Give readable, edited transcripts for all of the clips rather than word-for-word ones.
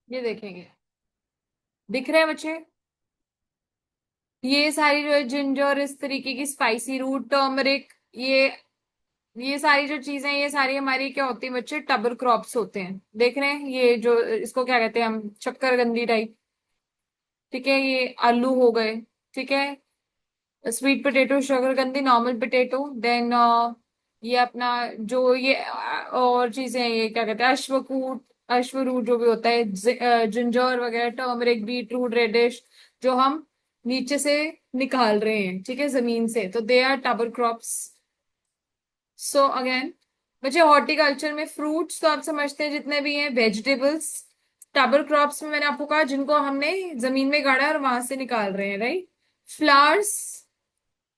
ये देखेंगे, दिख रहे हैं बच्चे? ये सारी जो है जिंजर, इस तरीके की स्पाइसी रूट, टर्मरिक, ये सारी जो चीजें, ये सारी हमारी क्या होती है बच्चे, टबर क्रॉप्स होते हैं। देख रहे हैं ये जो, इसको क्या कहते हैं हम, शक्करकंदी टाइप। ठीक है, ये आलू हो गए। ठीक है, स्वीट पोटेटो, शकरकंदी, नॉर्मल पोटेटो, देन ये अपना जो ये और चीजें हैं, ये क्या कहते हैं, अश्वकूट, अश्वरूट जो भी होता है, जिंजर वगैरह, टर्मरिक, बीट रूट, रेडिश, जो हम नीचे से निकाल रहे हैं, ठीक है, जमीन से, तो they are tuber crops. So again बच्चे, हॉर्टिकल्चर में फ्रूट्स तो आप समझते हैं जितने भी हैं, वेजिटेबल्स, टबर क्रॉप्स में मैंने आपको कहा जिनको हमने जमीन में गाड़ा और वहां से निकाल रहे हैं, राइट। फ्लावर्स,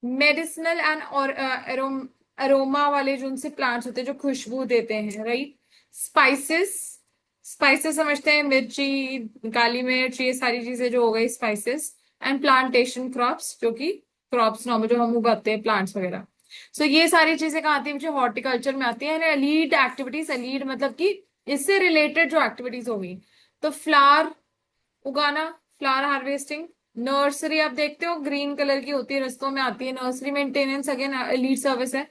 मेडिसिनल एंड और अरोमा वाले जो उनसे प्लांट्स होते हैं जो खुशबू देते हैं, राइट। स्पाइसेस, स्पाइसेस समझते हैं, मिर्ची, काली मिर्च, ये सारी चीजें जो हो गई स्पाइसेस। एंड प्लांटेशन क्रॉप्स, जो कि क्रॉप्स नॉर्मल जो हम उगाते हैं, प्लांट्स वगैरह। सो ये सारी चीजें कहाँ आती है मुझे, हॉर्टिकल्चर में आती है। लीड एक्टिविटीज, लीड मतलब कि इससे रिलेटेड जो एक्टिविटीज होगी, तो फ्लावर उगाना, फ्लावर हार्वेस्टिंग, नर्सरी आप देखते हो ग्रीन कलर की होती है, रस्तों में आती है, nursery maintenance again lead service है।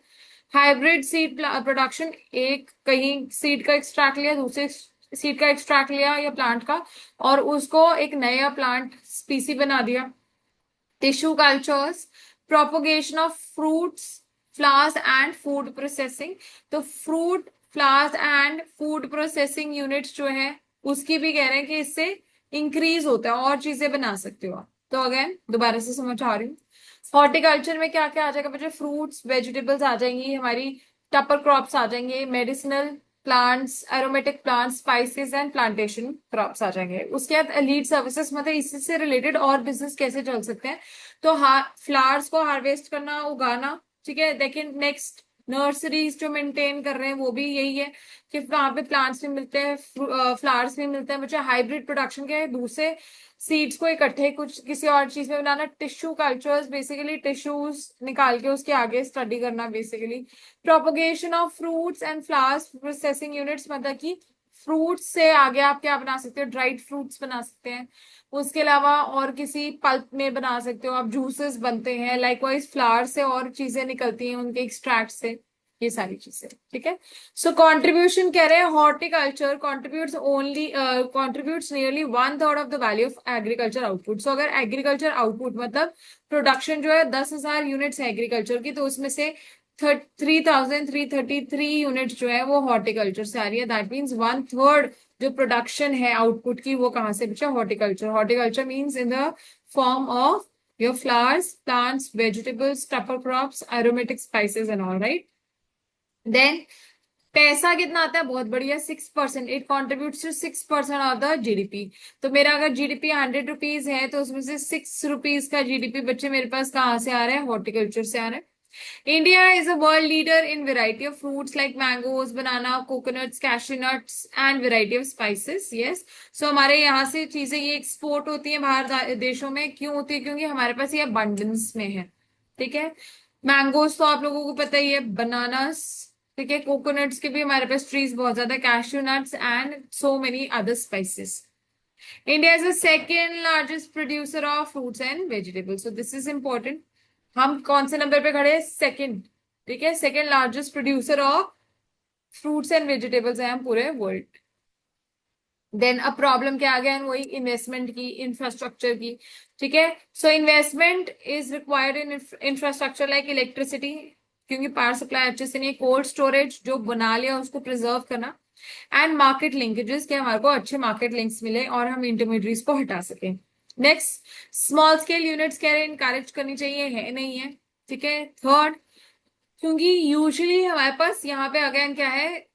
हाइब्रिड सीड प्रोडक्शन, एक कहीं सीड का एक्सट्रैक्ट लिया, दूसरे सीड का एक्सट्रैक्ट लिया या प्लांट का, और उसको एक नया प्लांट स्पीसी बना दिया। Tissue cultures, propagation of fruits, flowers and food processing. तो fruit, flowers and food processing units जो है, उसकी भी कह रहे हैं कि इससे इंक्रीज होता है, और चीजें बना सकते हो आप। तो अगेन दोबारा से समझ आ रही हूँ, हॉर्टिकल्चर में क्या क्या आ जाएगा बच्चे, फ्रूट्स, वेजिटेबल्स आ जाएंगी हमारी, टपर क्रॉप्स आ जाएंगे, medicinal plants, aromatic plants, spices and plantation crops आ जाएंगे। उसके बाद लीड सर्विसेज, मतलब इससे से रिलेटेड और बिजनेस कैसे चल सकते हैं, तो फ्लावर्स को हार्वेस्ट करना, उगाना। ठीक है, देखिए नेक्स्ट, नर्सरीज जो मेंटेन कर रहे हैं वो भी यही है कि वहां पे प्लांट्स भी मिलते हैं, फ्लावर्स भी मिलते हैं बच्चे। हाइब्रिड प्रोडक्शन के दूसरे सीड्स को इकट्ठे कुछ किसी और चीज में बनाना। टिश्यू कल्चर्स, बेसिकली टिश्यूज निकाल के उसके आगे स्टडी करना basically. Propagation of fruits and flowers processing units, मतलब कि फ्रूट्स से आगे आप क्या बना सकते हो, ड्राइड फ्रूट्स बना सकते हैं। उसके अलावा और किसी पल्प में बना सकते हो आप, जूसेस बनते हैं, लाइकवाइज फ्लावर से और चीजें निकलती हैं उनके एक्सट्रैक्ट से, ये सारी चीजें। ठीक है, सो कंट्रीब्यूशन कह रहे हैं, horticulture contributes nearly 1/3 of the value of agriculture output. So अगर एग्रीकल्चर आउटपुट मतलब प्रोडक्शन जो है 10,000 यूनिट्स है एग्रीकल्चर की, तो उसमें से 3,333 यूनिट्स जो है वो हॉर्टिकल्चर से आ रही है। दैट मीन्स 1/3 जो प्रोडक्शन है आउटपुट की, वो कहाँ से बचा, horticulture. Horticulture means in the form of your flowers, plants, vegetables, tuber crops, aromatic spices and all, right. Then पैसा कितना आता है, बहुत बढ़िया, 6%, it contribute to 6% of the GDP. तो मेरा अगर जीडीपी 100 रुपीज है, तो उसमें से 6 रुपीज का जीडीपी बच्चे मेरे पास कहाँ से आ रहा है, हॉर्टिकल्चर से आ रहा है। India is a world leader in variety of fruits like mangoes, banana, coconuts, cashew nuts and variety of spices. Yes. So हमारे यहाँ से चीजें ये एक्सपोर्ट होती हैं बाहर देशों में, क्यों होती है, क्योंकि हमारे पास ये अबंडेंस में है। ठीक है, मैंगोज तो आप लोगों को पता ही है, बनानास, ठीक है, कोकोनट्स के भी हमारे पास ट्रीज बहुत ज्यादा, cashew nuts and so many other spices. India is the second largest producer of fruits and vegetables. So this is important. हम कौन से नंबर पे खड़े हैं, सेकंड। ठीक है, second largest producer of fruits and vegetables हैं हम पूरे वर्ल्ड। देन अब प्रॉब्लम क्या आ गया, वही इन्वेस्टमेंट की, इंफ्रास्ट्रक्चर की। ठीक है, so investment is required in infrastructure like electricity, क्योंकि पावर सप्लाई अच्छे से नहीं, कोल्ड स्टोरेज जो बना लिया उसको प्रिजर्व करना, एंड मार्केट लिंकेजेस, के हमारे को अच्छे मार्केट लिंक्स मिले और हम इंटरमीडिएट्स को हटा सकें। नेक्स्ट, स्मॉल स्केल यूनिट्स कह रहे हैं इनकरेज करनी चाहिए, है नहीं है। ठीक है, थर्ड, क्योंकि यूजुअली हमारे पास यहाँ पे अगेन क्या है,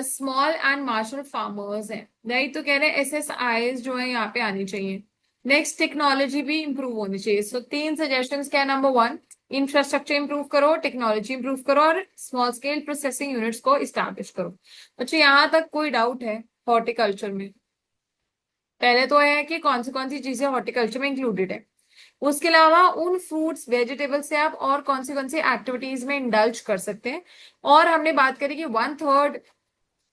स्मॉल एंड मार्जिनल फार्मर्स हैं, राइट। तो कह रहे हैं एसएसआई जो है यहाँ पे आनी चाहिए। नेक्स्ट, टेक्नोलॉजी भी इंप्रूव होनी चाहिए। सो तीन सजेशंस क्या है, नंबर 1, इंफ्रास्ट्रक्चर इंप्रूव करो, टेक्नोलॉजी इंप्रूव करो, और स्मॉल स्केल प्रोसेसिंग यूनिट्स को इस्टेब्लिश करो। अच्छा, यहाँ तक कोई डाउट है हॉर्टिकल्चर में? पहले तो है कि कौन सी चीजें हॉर्टिकल्चर में इंक्लूडेड है, उसके अलावा उन फ्रूट्स वेजिटेबल से आप और कौन सी एक्टिविटीज में इंडल्ज कर सकते हैं। और हमने बात करी कि 1/3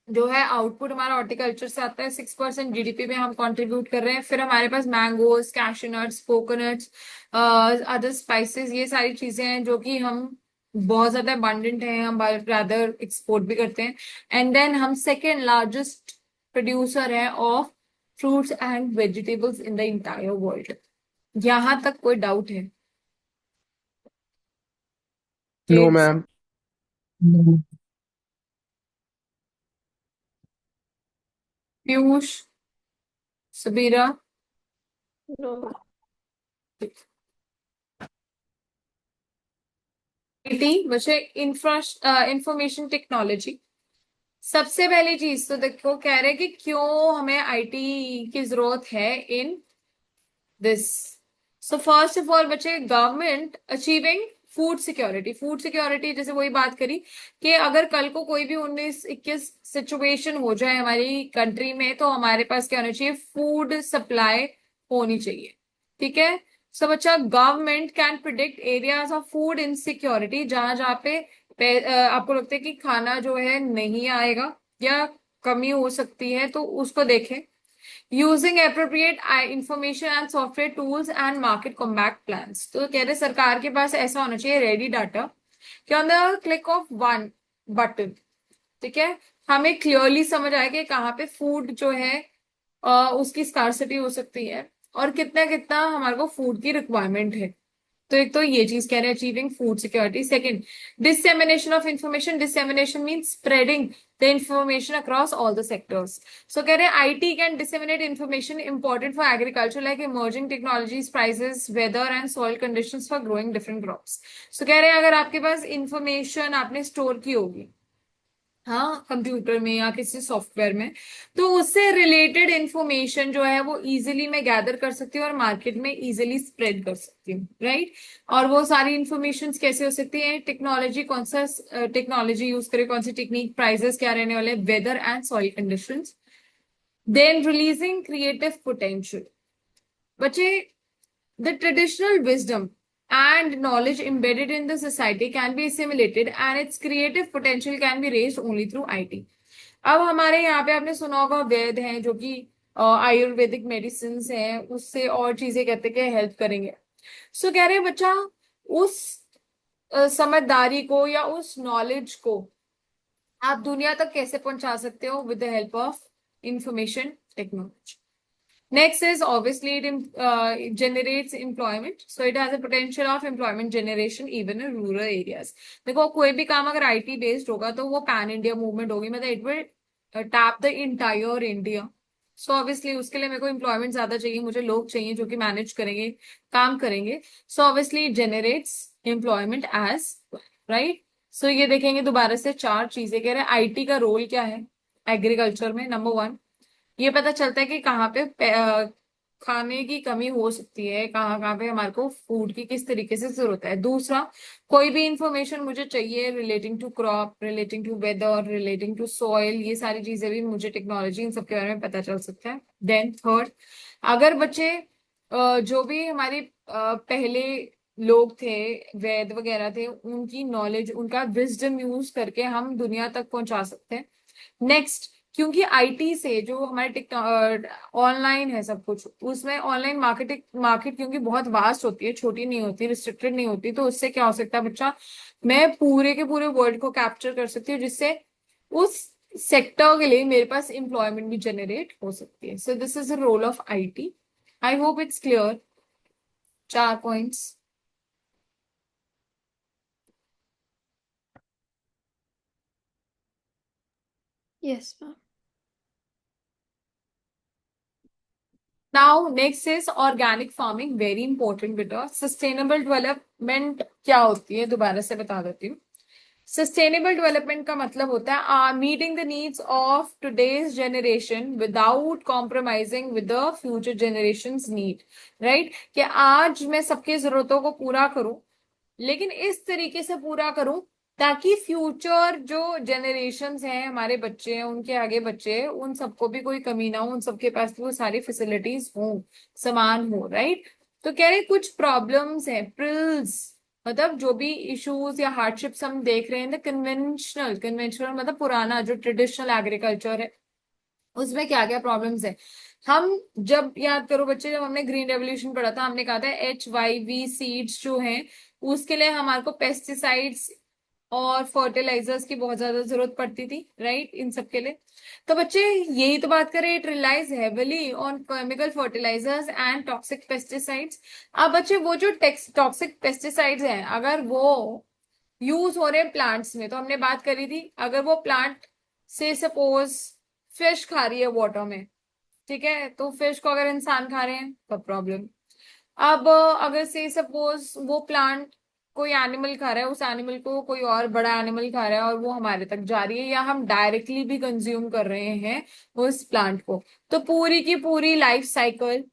जो है आउटपुट हमारा हॉर्टिकल्चर से आता है, 6% जीडीपी में हम कंट्रीब्यूट कर रहे हैं। फिर हमारे पास mangoes, cashnuts, coconuts, other spices, ये सारी चीजें हैं जो कि हम बहुत ज्यादा अबंडेंट है, हम रादर एक्सपोर्ट भी करते हैं। एंड देन हम सेकेंड लार्जेस्ट प्रोड्यूसर है of fruits and vegetables in the entire world. यहां तक कोई डाउट है? No kids? Ma'am. No. Piyush, Sabira? No. IT वैसे इंफॉर्मेशन टेक्नोलॉजी। सबसे पहली चीज तो देखो, कह रहे हैं कि क्यों हमें आईटी की जरूरत है in this. So first of all बच्चे, government achieving food security. Food security जैसे वही बात करी कि अगर कल को कोई भी 19-21 सिचुएशन हो जाए हमारी कंट्री में, तो हमारे पास क्या होना चाहिए? फूड सप्लाई होनी चाहिए। ठीक है। सो बच्चा, government can predict areas of food insecurity, जहां जहां आपको लगता है कि खाना जो है नहीं आएगा या कमी हो सकती है, तो उसको देखें। Using appropriate information and software tools and market combat plans. तो कह रहे सरकार के पास ऐसा होना चाहिए रेडी डाटा कि on the click of one button, ठीक है, हमें क्लियरली समझ आए कि कहाँ पे फूड जो है उसकी स्कार्सिटी हो सकती है और कितना कितना हमारे को फूड की रिक्वायरमेंट है। तो एक तो ये चीज कह रहे हैं, achieving food security. Second, dissemination of information. Dissemination means spreading the information across all the sectors. So कह रहे हैं IT can disseminate information important for agriculture like emerging technologies, prices, weather and soil conditions for growing different crops. So कह रहे हैं अगर आपके पास information आपने store की होगी, हाँ, कंप्यूटर में या किसी सॉफ्टवेयर में, तो उससे रिलेटेड इंफॉर्मेशन जो है वो इजीली मैं गैदर कर सकती हूँ और मार्केट में इजीली स्प्रेड कर सकती हूँ, राइट। और वो सारी इंफॉर्मेशन कैसे हो सकती है? टेक्नोलॉजी, कौन सा टेक्नोलॉजी यूज करे, कौन सी टेक्निक, प्राइसेस क्या रहने वाले, weather and soil conditions. Then releasing creative potential. बच्चे, the traditional wisdom and knowledge embedded in the society can be assimilated and its creative potential can be raised only through IT। अब हमारे यहाँ पे आपने सुना होगा वेद हैं जो कि आयुर्वेदिक मेडिसिन हैं, उससे और चीजें कहते हैं हेल्प करेंगे। सो कह रहे हैं बच्चा, उस समझदारी को या उस नॉलेज को आप दुनिया तक कैसे पहुंचा सकते हो? With the help of information technology. Next is obviously it generates employment, so it has a potential of employment generation even in rural areas। देखो कोई भी काम अगर आईटी बेस्ड होगा तो वो पैन इंडिया मूवमेंट होगी, मतलब it will tap the entire India. So obviously उसके लिए मेरे को एम्प्लॉयमेंट ज्यादा चाहिए, मुझे लोग चाहिए जो कि मैनेज करेंगे, काम करेंगे। So obviously it generates employment as, right. So ये देखेंगे दोबारा से चार चीजें कह रहे हैं आईटी का रोल क्या है एग्रीकल्चर में। नंबर वन, ये पता चलता है कि कहाँ पे खाने की कमी हो सकती है, कहाँ कहाँ पे हमारे को फूड की किस तरीके से जरूरत है। दूसरा, कोई भी इंफॉर्मेशन मुझे चाहिए relating to crop, relating to weather, relating to soil, ये सारी चीजें भी मुझे टेक्नोलॉजी इन सबके बारे में पता चल सकता है। देन थर्ड, अगर बच्चे जो भी हमारे पहले लोग थे, वैद वगैरह थे, उनकी नॉलेज, उनका विजडम यूज करके हम दुनिया तक पहुंचा सकते हैं। नेक्स्ट, क्योंकि आईटी से जो हमारे ऑनलाइन है सब कुछ, उसमें ऑनलाइन मार्केट क्योंकि बहुत वास्ट होती है, छोटी नहीं होती, रिस्ट्रिक्टेड नहीं होती, तो उससे क्या हो सकता है बच्चा, मैं पूरे के पूरे वर्ल्ड को कैप्चर कर सकती हूँ, जिससे उस सेक्टर के लिए मेरे पास एम्प्लॉयमेंट भी जनरेट हो सकती है। So this is the role of IT. I hope it's clear. चार points. Yes, ma'am. Now next is organic farming, very important बेटा। सस्टेनेबल डेवलपमेंट क्या होती है, दोबारा से बता देती हूँ। सस्टेनेबल डेवलपमेंट का मतलब होता है meeting the needs of today's generation without compromising with the future generation need, right. कि आज मैं सबकी जरूरतों को पूरा करूं, लेकिन इस तरीके से पूरा करूं ताकि फ्यूचर जो जनरेशन्स हैं, हमारे बच्चे हैं, उनके आगे बच्चे हैं, उन सबको भी कोई कमी ना हो, उन सबके पास भी वो सारी फैसिलिटीज हो, समान हो, राइट। तो कह रहे कुछ प्रॉब्लम्स हैं, प्रिल्स, मतलब जो भी इश्यूज या हार्डशिप्स हम देख रहे हैं, द कन्वेंशनल, कन्वेंशनल मतलब पुराना जो ट्रेडिशनल एग्रीकल्चर है, उसमें क्या क्या प्रॉब्लम्स है। हम जब याद करो बच्चे, जब हमने ग्रीन रेवोल्यूशन पढ़ा था, हमने कहा था HYV सीड्स जो हैं उसके लिए हमारे को पेस्टिसाइड्स और फर्टिलाइजर्स की बहुत ज्यादा जरूरत पड़ती थी, राइट, इन सब के लिए। तो बच्चे यही तो बात करें, it relies heavily on chemical fertilizers and toxic pesticides. अब बच्चे वो जो टॉक्सिक पेस्टिसाइड्स हैं, अगर वो यूज हो रहे हैं प्लांट्स में, तो हमने बात करी थी, अगर वो प्लांट से सपोज फिश खा रही है वाटर में, ठीक है, तो फिश को अगर इंसान खा रहे हैं तो प्रॉब्लम। अब अगर से सपोज वो प्लांट कोई एनिमल खा रहा है, उस एनिमल को कोई और बड़ा एनिमल खा रहा है और वो हमारे तक जा रही है, या हम डायरेक्टली भी कंज्यूम कर रहे हैं उस प्लांट को, तो पूरी की पूरी लाइफ साइकिल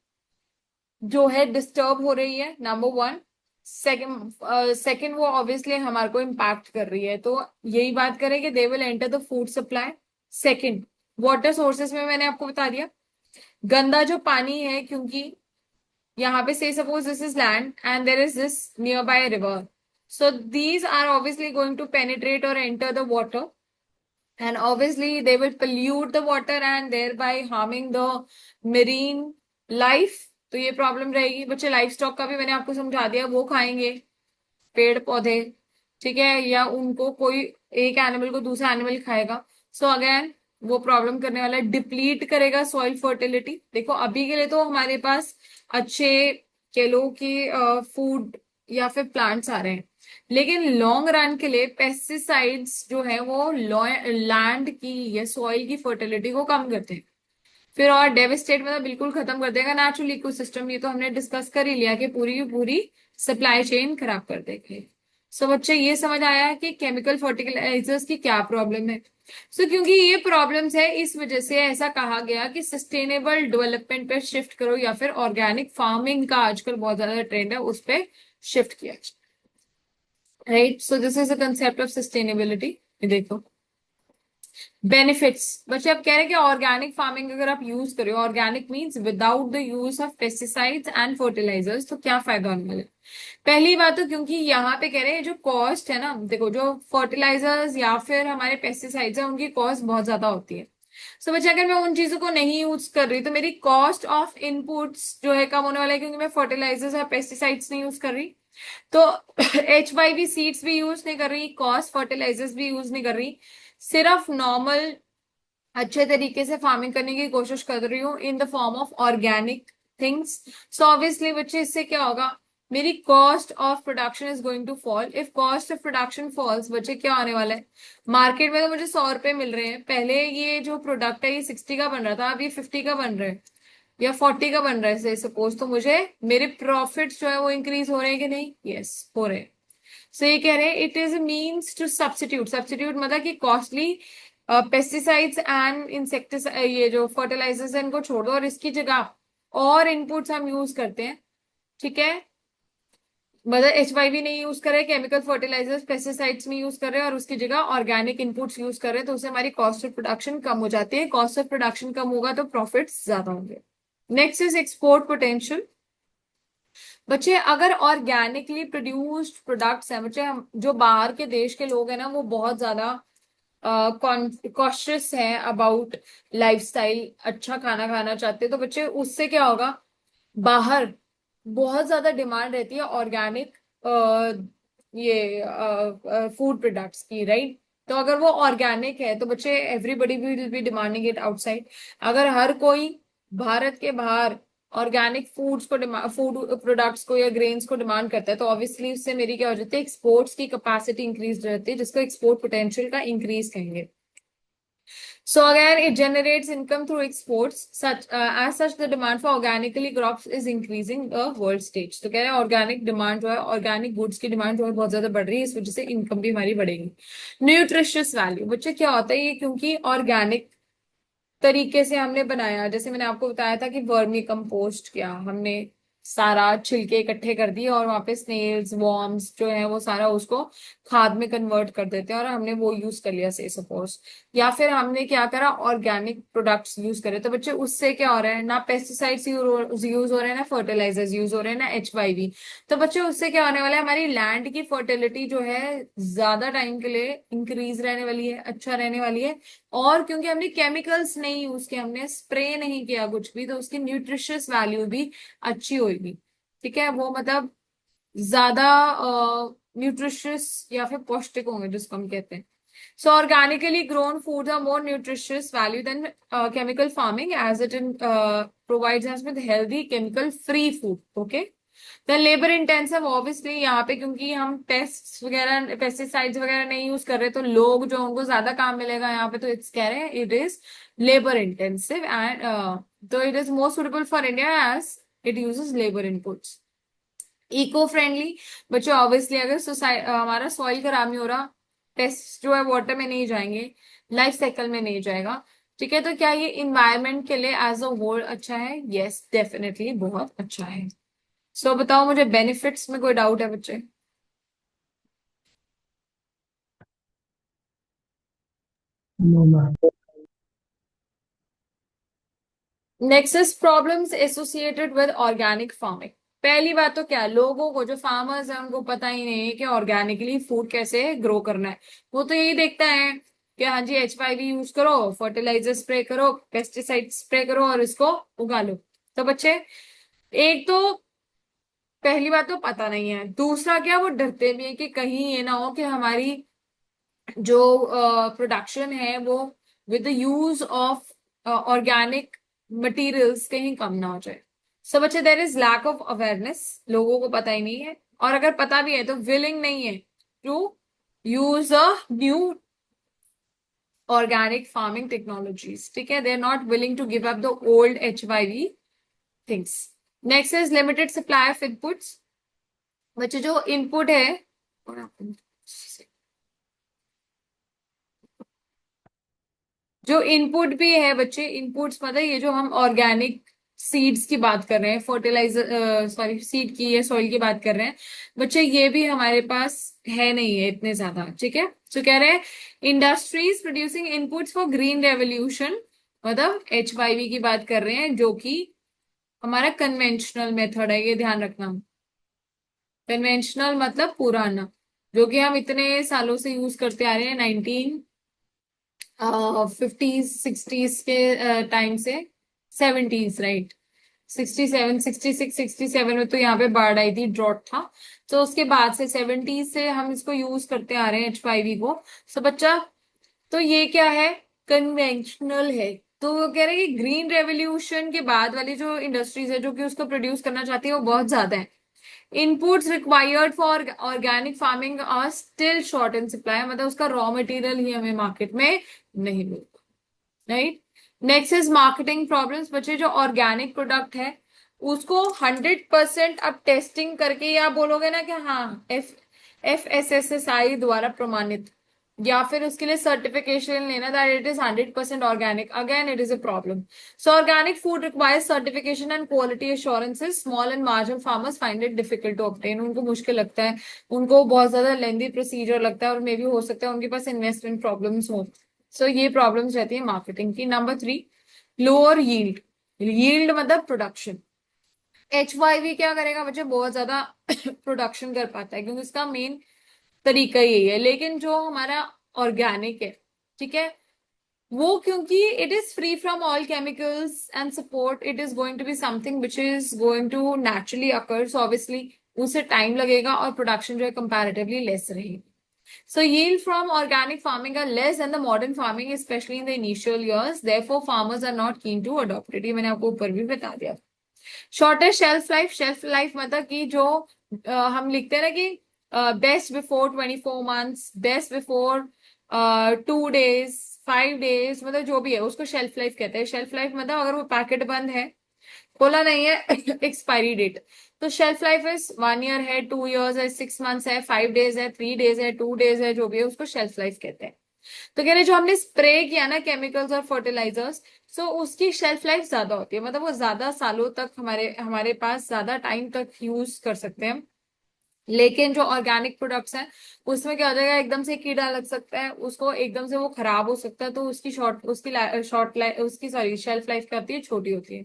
जो है डिस्टर्ब हो रही है, नंबर वन। सेकंड वो ऑब्वियसली हमारे को इम्पैक्ट कर रही है, तो यही बात करें कि they will enter the food supply. Second, water sources में मैंने आपको बता दिया, गंदा जो पानी है, क्योंकि यहाँ पे से suppose this is land and there is this near by river, so these are obviously going to penetrate or enter the water, and obviously they will pollute the water and thereby harming the marine life। तो ये problem रहेगी बच्चे। Life stock का भी मैंने आपको समझा दिया, वो खाएंगे पेड़ पौधे, ठीक है, या उनको कोई एक एनिमल को दूसरा एनिमल खाएगा, सो अगेन वो प्रॉब्लम करने वाला है, डिप्लीट करेगा सॉइल फर्टिलिटी। देखो अभी के लिए तो हमारे पास अच्छे केलों की फूड या फिर प्लांट्स आ रहे हैं, लेकिन लॉन्ग रन के लिए पेस्टिसाइड्स जो है वो लैंड की या सॉइल की फर्टिलिटी को कम करते हैं, फिर और डेविस्टेट मतलब बिल्कुल खत्म कर देगा नेचुरल इकोसिस्टम। ये तो हमने डिस्कस कर ही लिया कि पूरी की पूरी सप्लाई चेन खराब कर देगी। सो बच्चे ये समझ आया कि केमिकल फर्टिलाइजर्स की क्या प्रॉब्लम है। क्योंकि ये प्रॉब्लम्स है, इस वजह से ऐसा कहा गया कि सस्टेनेबल डेवलपमेंट पे शिफ्ट करो, या फिर ऑर्गेनिक फार्मिंग का आजकल बहुत ज्यादा ट्रेंड है, उस पे शिफ्ट किया, right. So this is the concept of sustainability. देखो बेनिफिट्स, बच्चे अब कह रहे हैं कि ऑर्गेनिक फार्मिंग अगर आप यूज करें, organic means without the use of pesticides and fertilizers, तो क्या फायदा होने वाला है। पहली बात तो क्योंकि यहाँ पे कह रहे हैं जो कॉस्ट है ना, देखो जो फर्टिलाइजर्स या फिर हमारे पेस्टिसाइड्स है उनकी कॉस्ट बहुत ज्यादा होती है। सो बच्चे अगर मैं उन चीजों को नहीं यूज कर रही तो मेरी कॉस्ट ऑफ इनपुट्स जो है कम होने वाला है, क्योंकि मैं फर्टिलाइजर्स और पेस्टिसाइड्स नहीं यूज कर रही, तो HYV सीड्स भी यूज नहीं कर रही, कॉस्ट फर्टिलाइजर्स भी यूज नहीं कर रही, सिर्फ नॉर्मल अच्छे तरीके से फार्मिंग करने की कोशिश कर रही हूँ in the form of organic things. So obviously बच्चे इससे क्या होगा, मेरी cost of production is going to fall. If cost of production falls, बच्चे क्या आने वाला है, मार्केट में तो मुझे 100 रुपए मिल रहे हैं, पहले ये जो प्रोडक्ट है ये 60 का बन रहा था, अब ये 50 का बन रहा है या 40 का बन रहा है से सपोज, तो मुझे मेरे प्रॉफिट्स जो है वो इंक्रीज हो रहे हैं कि नहीं, यस हो रहे हैं। सो ये कह रहे हैं it is a means to substitute, substitute मतलब कि कॉस्टली पेस्टिसाइड्स एंड इंसेक्टिसाइड, ये जो फर्टिलाइजर्स है इनको छोड़ दो और इसकी जगह और इनपुट्स हम यूज करते हैं, ठीक है, मतलब HYV नहीं यूज कर रहे, केमिकल फर्टिलाइजर्स पेस्टिसाइड्स नहीं यूज कर रहे और उसकी जगह ऑर्गेनिक इनपुट्स यूज कर रहे हैं, तो उससे हमारी कॉस्ट ऑफ प्रोडक्शन कम हो जाती है। कॉस्ट ऑफ प्रोडक्शन कम होगा तो प्रॉफिट्स ज्यादा होंगे। Next is export potential. बच्चे अगर ऑर्गेनिकली प्रोड्यूस्ड प्रोडक्ट्स हैं, बच्चे हम जो बाहर के देश के लोग हैं ना वो बहुत ज्यादा कॉशियस हैं अबाउट लाइफस्टाइल, अच्छा खाना खाना चाहते हैं, तो बच्चे उससे क्या होगा, बाहर बहुत ज्यादा डिमांड रहती है ऑर्गेनिक ये फूड प्रोडक्ट्स की, राइट। तो अगर वो ऑर्गेनिक है तो बच्चे everybody will be demanding it outside. अगर हर कोई भारत के बाहर ऑर्गेनिक फूड्स को फूड प्रोडक्ट्स को या ग्रेन्स को डिमांड करता है, तो ऑब्वियसली उससे मेरी क्या हो जाती है, एक्सपोर्ट्स की कैपेसिटी इंक्रीज रहती है, जिसको एक्सपोर्ट पोटेंशियल का इंक्रीज कहेंगे। So again, it generates income through exports. As such, the demand for organically crops is increasing the world stage. तो कह रहे हैं ऑर्गेनिक डिमांड जो है, ऑर्गेनिक गुड्स की डिमांड जो है बहुत ज्यादा बढ़ रही है, इस वजह से इनकम भी हमारी बढ़ेगी। न्यूट्रिशियस वैल्यू, बच्चे क्या होता है ये, क्योंकि ऑर्गेनिक तरीके से हमने बनाया, जैसे मैंने आपको बताया था कि वर्मी कंपोस्ट किया हमने, सारा छिलके इकट्ठे कर दिए और वहां पे स्नेल्स वॉर्म्स जो है वो सारा उसको खाद में कन्वर्ट कर देते हैं और हमने वो यूज कर लिया से सपोज। या फिर हमने क्या करा, ऑर्गेनिक प्रोडक्ट्स यूज करे, तो बच्चे उससे क्या हो रहा है, ना पेस्टिसाइड्स यूज हो रहे हैं, ना फर्टिलाइजर्स यूज हो रहे हैं, ना HYV। तो बच्चे उससे क्या होने वाला है, हमारी लैंड की फर्टिलिटी जो है ज्यादा टाइम के लिए इंक्रीज रहने वाली है, अच्छा रहने वाली है। और क्योंकि हमने केमिकल्स नहीं यूज किए, हमने स्प्रे नहीं किया कुछ भी, तो उसकी न्यूट्रिशियस वैल्यू भी अच्छी होगी। ठीक है, वो मतलब ज्यादा न्यूट्रिशियस या फिर पौष्टिक होंगे जिसको हम कहते हैं। So organically grown foods are more nutritious value than chemical farming, as it provides us with healthy chemical free food. Okay. The labor intensive obviously यहाँ पे, क्योंकि हम पेस्ट वगैरह पेस्टिसाइड्स वगैरह नहीं यूज कर रहे, तो लोग जो उनको ज्यादा काम मिलेगा यहाँ पे, तो इट्स कह रहे हैं it is labour intensive and तो it is more suitable for India as it uses labour inputs. Eco friendly बच्चों, ऑब्वियसली अगर हमारा सॉइल खराब नहीं हो रहा, पेस्ट जो है वाटर में नहीं जाएंगे, लाइफ साइकिल में नहीं जाएगा। ठीक है, तो क्या ये इन्वायरमेंट के लिए एज अ होल अच्छा है? यस, डेफिनेटली बहुत अच्छा है। सो बताओ मुझे, बेनिफिट्स में कोई डाउट है बच्चे? No, ma'am. Next is problems associated with organic farming. पहली बात तो क्या, लोगों को जो फार्मर्स है उनको पता ही नहीं है कि ऑर्गेनिकली फूड कैसे ग्रो करना है। वो तो यही देखता है कि हाँ जी HYV यूज करो, फर्टिलाइजर स्प्रे करो, पेस्टिसाइड स्प्रे करो और इसको उगा लो। तो बच्चे, एक तो पहली बात तो पता नहीं है, दूसरा क्या, वो डरते भी है कि कहीं ये ना हो कि हमारी जो प्रोडक्शन है वो with the use of organic materials कहीं कम ना हो जाए। सो बच्चे, there is lack of awareness, लोगों को पता ही नहीं है, और अगर पता भी है तो विलिंग नहीं है to use a new organic farming technologies. ठीक है, they are not willing to give up the old HYV things. Next is limited supply of inputs. बच्चे, जो इनपुट है, जो इनपुट भी है बच्चे, इनपुट्स मतलब ये जो हम ऑर्गेनिक सीड्स की बात कर रहे हैं, फर्टिलाइजर सॉरी सीड की या सॉइल की बात कर रहे हैं बच्चे, ये भी हमारे पास है नहीं है इतने ज्यादा। ठीक है, तो कह रहे हैं industries producing inputs for green revolution, मतलब HYV की बात कर रहे हैं, जो कि हमारा कन्वेंशनल मेथड है, ये ध्यान रखना। कन्वेंशनल मतलब पुराना, जो कि हम इतने सालों से यूज करते आ रहे हैं, 1950s 60s के टाइम से, 70s, राइट। 67 66 67 में तो यहाँ पे बाढ़ आई थी, ड्रॉट था। तो उसके बाद से 70s से हम इसको यूज करते आ रहे हैं HYV को। सो बच्चा, तो ये क्या है, कन्वेंशनल है। तो वो कह रहे हैं कि ग्रीन रेवोल्यूशन के बाद वाली जो इंडस्ट्रीज है जो कि उसको प्रोड्यूस करना चाहती है, वो बहुत ज्यादा है। Inputs required for organic farming are still short in supply, मतलब उसका रॉ मटेरियल ही हमें मार्केट में नहीं मिलता, right. Next is marketing problems. बच्चे, जो ऑर्गेनिक प्रोडक्ट है उसको 100% अब टेस्टिंग करके, या बोलोगे ना कि हाँ FSSAI द्वारा प्रमाणित, या फिर उसके लिए सर्टिफिकेशन लेना that it is 100% organic, again it is a problem. So organic food requires certification and quality assurances, small and marginal farmers find it difficult to obtain, उनको मुश्किल लगता है, उनको बहुत ज्यादा लेंदी प्रोसीजर लगता है, और मे भी हो सकता है उनके पास इन्वेस्टमेंट प्रॉब्लम्स हो। सो ये प्रॉब्लम्स रहती है मार्केटिंग की। Number 3, lower yield. यील्ड मतलब प्रोडक्शन। HYV क्या करेगा बच्चे, बहुत ज्यादा प्रोडक्शन कर पाता है क्योंकि इसका मेन तरीका यही है। लेकिन जो हमारा ऑर्गेनिक है, ठीक है, वो क्योंकि it is free from all chemicals and support, it is going to be something which is going to naturally occur, so obviously उसे टाइम लगेगा और प्रोडक्शन जो है कंपैरेटिवली लेस रहेगी। So yield from organic farming are less than the modern farming, especially in the initial years. Therefore, farmers are not keen to adopt it. ये मैंने आपको ऊपर भी बता दिया। Shortage shelf life. Shelf life मतलब कि जो हम लिखते हैं ना कि best before 24 months, best before 2 days, 5 days, मतलब जो भी है उसको शेल्फ लाइफ कहते हैं। शेल्फ लाइफ मतलब अगर वो पैकेट बंद है, खोला नहीं है, एक्सपायरी डेट। तो शेल्फ लाइफ इज 1 year है, 2 years है, 6 months है, 5 days है, 3 days है, 2 days है, जो भी है उसको शेल्फ लाइफ कहते हैं। तो कह रहे जो हमने स्प्रे किया ना केमिकल्स और फर्टिलाइजर्स, सो उसकी शेल्फ लाइफ ज्यादा होती है, मतलब वो ज्यादा सालों तक हमारे हमारे पास ज्यादा टाइम तक यूज कर सकते हैं। लेकिन जो ऑर्गेनिक प्रोडक्ट्स हैं उसमें क्या हो जाएगा, एकदम से कीड़ा लग सकता है उसको, एकदम से वो खराब हो सकता है, तो उसकी शॉर्ट लाइफ, उसकी सॉरी शेल्फ लाइफ क्या होती है, छोटी होती है।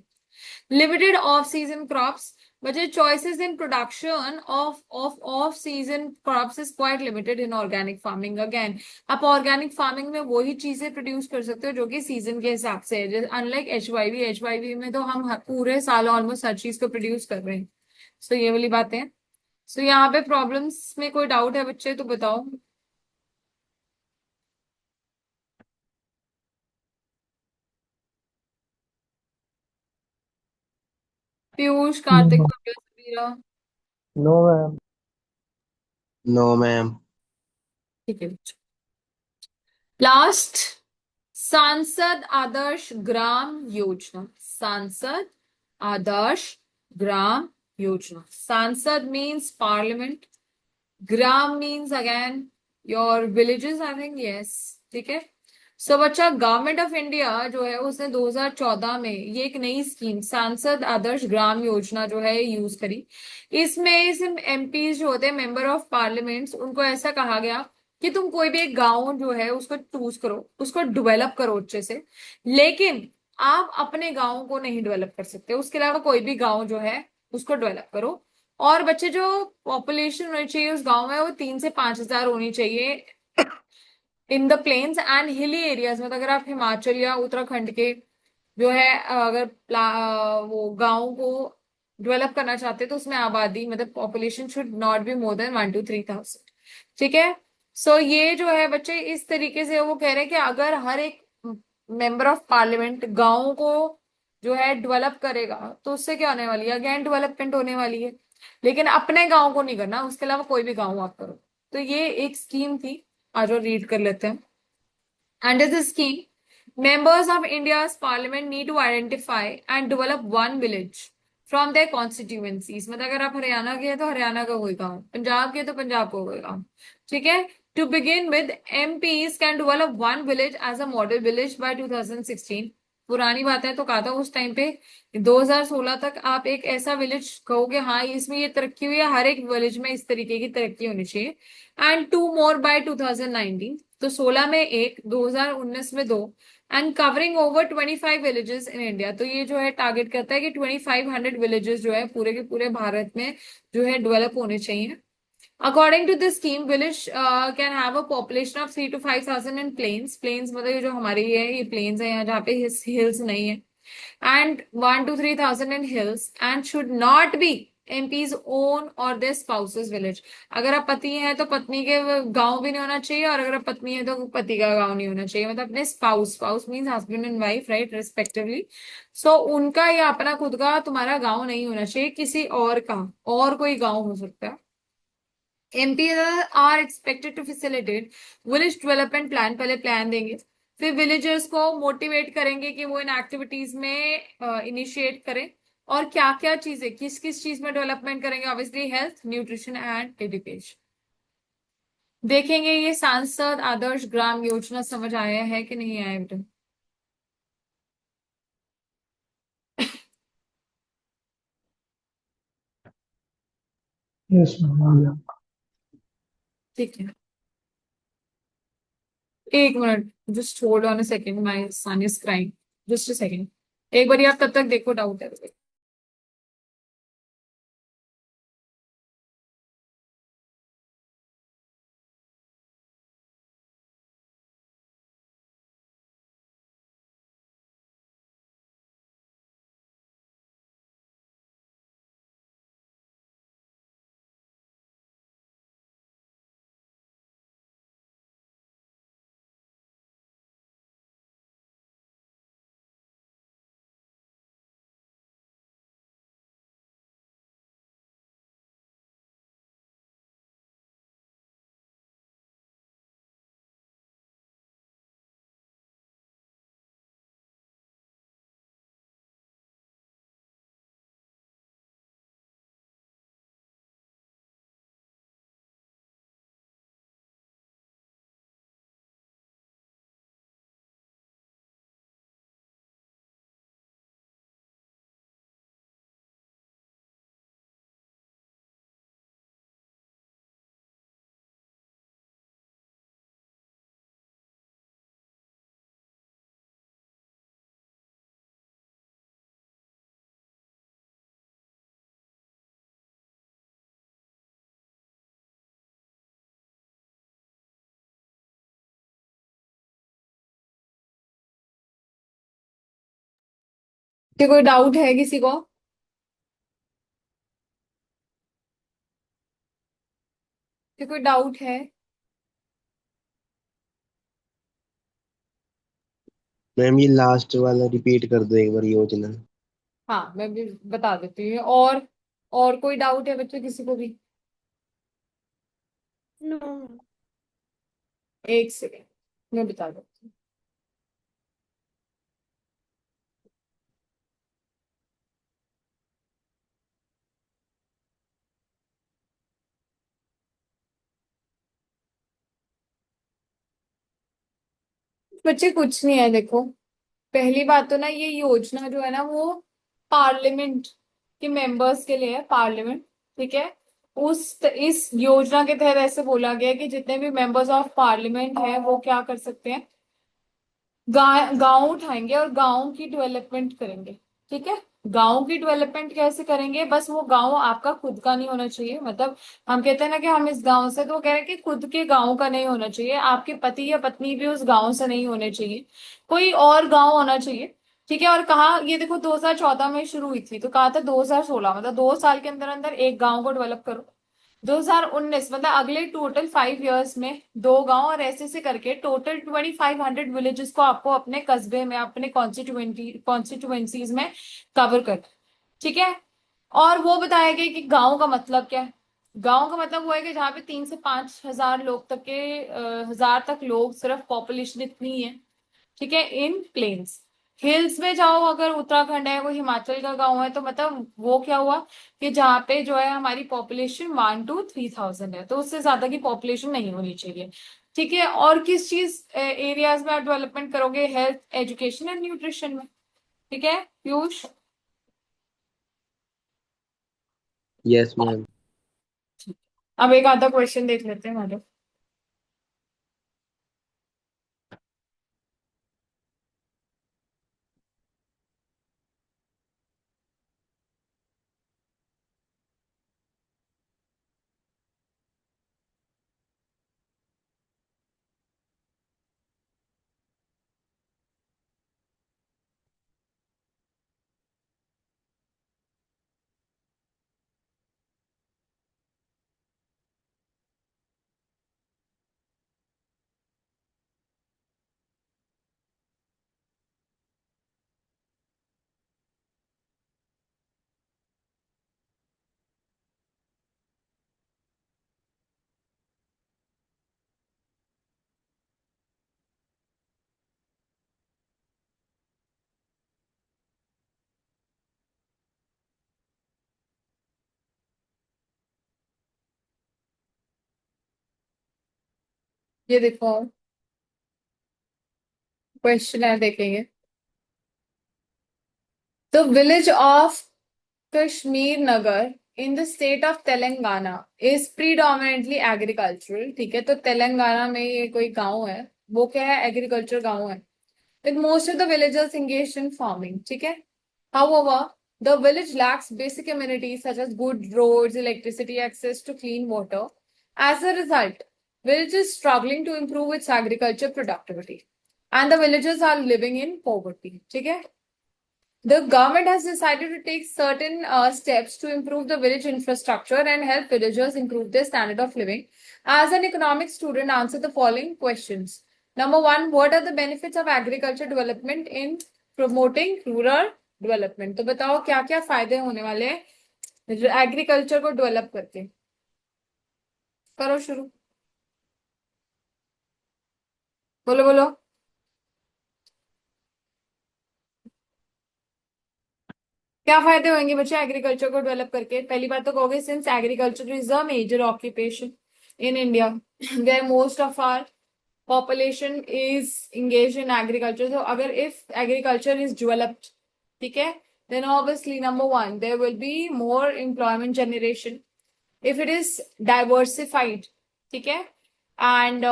Limited off-season crops, but the choices in production of off-season crops is quite limited in organic farming. Again, आप organic farming में वही चीजें प्रोड्यूस कर सकते हो जो कि सीजन के हिसाब से है, जैसे अनलाइक एच वाई वी में तो हम पूरे साल ऑलमोस्ट हर चीज को प्रोड्यूस कर रहे हैं। सो ये वाली बातें हैं। सो यहाँ पे प्रॉब्लम्स में कोई डाउट है बच्चे तो बताओ। Piyush, no Kartik, ma'am. Bhavya, Samira. No ma'am. No ma'am. ठीक है। लास्ट, सांसद आदर्श ग्राम योजना। सांसद आदर्श ग्राम योजना। सांसद means parliament, gram means again your villages, I think, yes. ठीक है। सो बच्चा, गवर्नमेंट ऑफ इंडिया जो है उसने 2014 में ये एक नई स्कीम सांसद आदर्श ग्राम योजना जो है यूज करी। इसमें सिर्फ एमपी जो होते हैं, मेंबर ऑफ पार्लियामेंट्स, उनको ऐसा कहा गया कि तुम कोई भी एक गांव जो है उसको चूज करो, उसको डेवलप करो अच्छे से, लेकिन आप अपने गांव को नहीं डेवलप कर सकते, उसके अलावा कोई भी गांव जो है उसको डेवलप करो। और बच्चे जो पॉपुलेशन होनी चाहिए उस गांव में वो 3 से 5 हजार होनी चाहिए in the plains and hilly areas में। तो अगर आप हिमाचल या उत्तराखंड के जो है अगर वो गांव को डेवलप करना चाहते हैं तो उसमें आबादी मतलब population should not be more than 1 to 3,000। ठीक है। सो ये जो है बच्चे इस तरीके से वो कह रहे हैं कि अगर हर एक मेंबर ऑफ पार्लियामेंट गांव को जो है डेवलप करेगा तो उससे क्या होने वाली है, अगेन डेवलपमेंट होने वाली है। लेकिन अपने गांव को नहीं करना, उसके अलावा कोई भी गांव आप करो। तो ये एक स्कीम थी। आज और रीड कर लेते हैं। Under the scheme, members of India's parliament need to identify and develop one village from their constituencies। मतलब अगर आप हरियाणा के हैं तो हरियाणा का कोई गांव, पंजाब के हैं तो पंजाब का कोई गांव। ठीक है। To begin with, MPs can develop one village as a model village by 2016। पुरानी बात है तो कहा था उस टाइम पे 2016 तक आप एक ऐसा विलेज कहोगे हाँ इसमें ये तरक्की हुई है, हर एक विलेज में इस तरीके की तरक्की होनी चाहिए। एंड 2 more by 2019, तो 16 में एक, 2019 में 2। And covering over 25 villages in India, तो ये जो है टारगेट करता है कि 2500 विलेजेस जो है पूरे के पूरे भारत में जो है डेवलप होने चाहिए। According to this scheme, village can have a population of 3 to 5,000 in plains. Plains मतलब ये जो हमारी है ये प्लेन्स है, यहाँ जहाँ पे हिल्स नहीं है। and 1 to 3,000 in hills and should not be MP's own or their spouse's village। अगर आप पति हैं तो पत्नी के गांव भी नहीं होना चाहिए, और अगर आप पत्नी है तो पति का गांव नहीं होना चाहिए, मतलब अपने spouse means husband and wife, right, respectively. So उनका या अपना खुद का तुम्हारा गांव नहीं होना चाहिए, किसी और का, और कोई गांव हो सकता है। MP are expected to facilitate village development plan, पहले प्लान देंगे, फिर विलेजर्स को मोटिवेट करेंगे कि वो इन एक्टिविटीज में इनिशिएट करें। और क्या क्या चीजें किस किस चीज में डेवलपमेंट करेंगे, obviously health, nutrition and education. देखेंगे ये सांसद आदर्श ग्राम योजना समझ आया है कि नहीं आया बेटा। यस मैम, आ गया। ठीक है। एक minute, just hold on a second, my son is crying. Just a second, एक बार आप तब तक देखो, डाउट है। कि कोई डाउट है किसी को? कि कोई डाउट है? मैम ये लास्ट वाला रिपीट कर दो एक बार योजना। हाँ, मैं भी बता देती हूँ। और कोई डाउट है बच्चों किसी को भी? नो। एक सेकेंड, मैं बता देती हूँ। बच्चे कुछ नहीं है, देखो। पहली बात तो ना, ये योजना जो है ना वो पार्लियामेंट के मेंबर्स के लिए है, पार्लियामेंट। ठीक है। इस योजना के तहत ऐसे बोला गया है कि जितने भी मेंबर्स ऑफ पार्लियामेंट है वो क्या कर सकते हैं, गांव उठाएंगे और गांव की डेवलपमेंट करेंगे। ठीक है। गांव की डेवलपमेंट कैसे करेंगे? बस वो गांव आपका खुद का नहीं होना चाहिए। मतलब हम कहते हैं ना कि हम इस गांव से, तो वो कह रहे हैं कि खुद के गांव का नहीं होना चाहिए, आपके पति या पत्नी भी उस गांव से नहीं होने चाहिए, कोई और गांव होना चाहिए। ठीक है। और कहा, ये देखो 2014 में शुरू हुई थी, तो कहा था 2016, मतलब 2 साल के अंदर अंदर एक गांव को डेवलप करो। 2019, मतलब अगले टोटल 5 इयर्स में 2 गांव, और ऐसे से करके टोटल 2500 विलेजेस को आपको अपने कस्बे में, अपने कॉन्स्टिट्यूएंसीज में कवर कर। ठीक है। और वो बताया गया कि गांव का मतलब क्या है। गांव का मतलब वो है कि जहाँ पे 3 से 5 हजार लोग तक के, 1000 तक लोग, सिर्फ पॉपुलेशन इतनी है। ठीक है। इन प्लेन्स, हिल्स में जाओ, अगर उत्तराखंड है, कोई हिमाचल का गांव है, तो मतलब वो क्या हुआ कि जहाँ पे जो है हमारी पॉपुलेशन 1 to 3,000 है, तो उससे ज्यादा की पॉपुलेशन नहीं होनी चाहिए। ठीक है। और किस चीज एरियाज में आप डेवलपमेंट करोगे? हेल्थ, एजुकेशन एंड न्यूट्रिशन में। ठीक है पीयूष? Yes ma'am. अब एक आधा क्वेश्चन देख लेते हैं हमारे। ये देखो, क्वेश्चन है, देखेंगे। The village of Kashmir Nagar in the state of Telangana is predominantly agricultural. ठीक है। तो तेलंगाना में ये कोई गांव है, वो क्या है? एग्रीकल्चर गांव है। With most of the villagers engaged in farming। ठीक है। However, the village lacks basic amenities such as good roads, electricity, access to clean water. As a result, village is struggling to improve its agriculture productivity, and the villagers are living in poverty। ठीक है। The government has decided to take certain steps to improve the village infrastructure and help villagers improve their standard of living. As an economic student, answer the following questions. Number one, what are the benefits of agriculture development in promoting rural development? तो बताओ क्या क्या फायदे होने वाले हैं agriculture को develop करके। करो शुरू, बोलो बोलो। क्या फायदे होंगे बच्चे एग्रीकल्चर को डेवलप करके? पहली बात तो कहोगे, since agriculture is a major occupation in India, where most of our population is engaged in agriculture. So अगर if agriculture is developed, ठीक है, then obviously number one there will be more employment generation. If it is diversified, ठीक है, and